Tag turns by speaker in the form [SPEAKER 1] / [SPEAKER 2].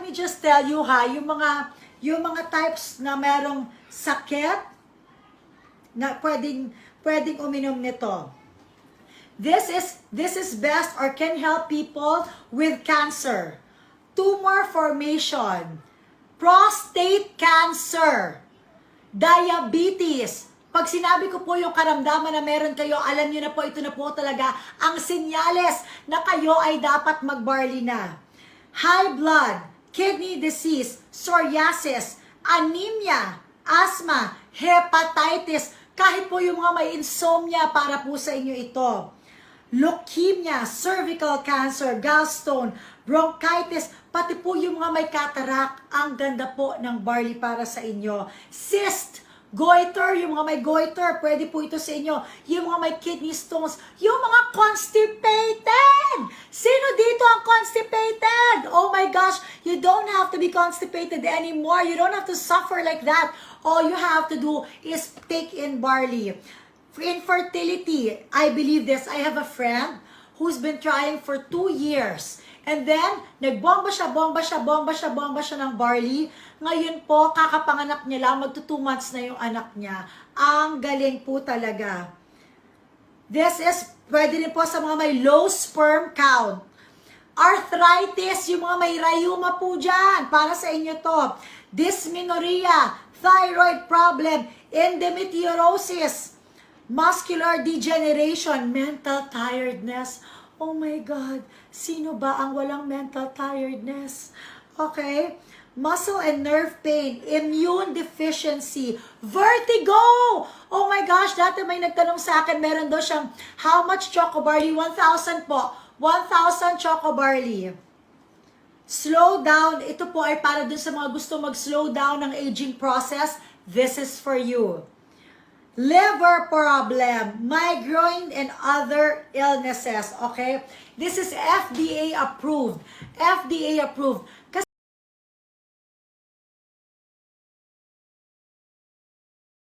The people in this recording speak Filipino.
[SPEAKER 1] me just tell you ha, yung mga types na merong sakit na pwedeng uminom nito. This is best or can help people with cancer, tumor formation, prostate cancer, diabetes. Pag sinabi ko po yung karamdaman na meron kayo, alam niyo na po, ito na po talaga ang senyales na kayo ay dapat mag-barley na. High blood, kidney disease, psoriasis, anemia, asthma, hepatitis, kahit po yung mga may insomnia, para po sa inyo ito. Leukemia, cervical cancer, gallstone, bronchitis, pati po yung mga may cataract, ang ganda po ng barley para sa inyo. Cyst, goiter, yung mga may goiter, pwede po ito sa inyo. Yung mga may kidney stones, yung mga constipated. Sino dito ang constipated? Oh my gosh, you don't have to be constipated anymore. You don't have to suffer like that. All you have to do is take in barley. For infertility, I believe this. I have a friend who's been trying for 2 years. And then, nagbomba siya ng barley. Ngayon po, kakapanganak niya lang, magto 2 months na yung anak niya. Ang galing po talaga. This is, pwede rin po sa mga may low sperm count. Arthritis, yung mga may rayuma po dyan, para sa inyo to. Dysmenorrhea, thyroid problem, endometriosis, muscular degeneration, mental tiredness. Oh my God, sino ba ang walang mental tiredness? Okay? Muscle and nerve pain, immune deficiency, vertigo! Oh my gosh, dati may nagtanong sa akin, meron daw siyang, how much choco barley? 1,000 po. 1,000 choco barley. Slow down. Ito po ay para dun sa mga gusto mag-slow down ng aging process. This is for you. Liver problem, migraine, and other illnesses, okay? This is FDA approved. FDA approved.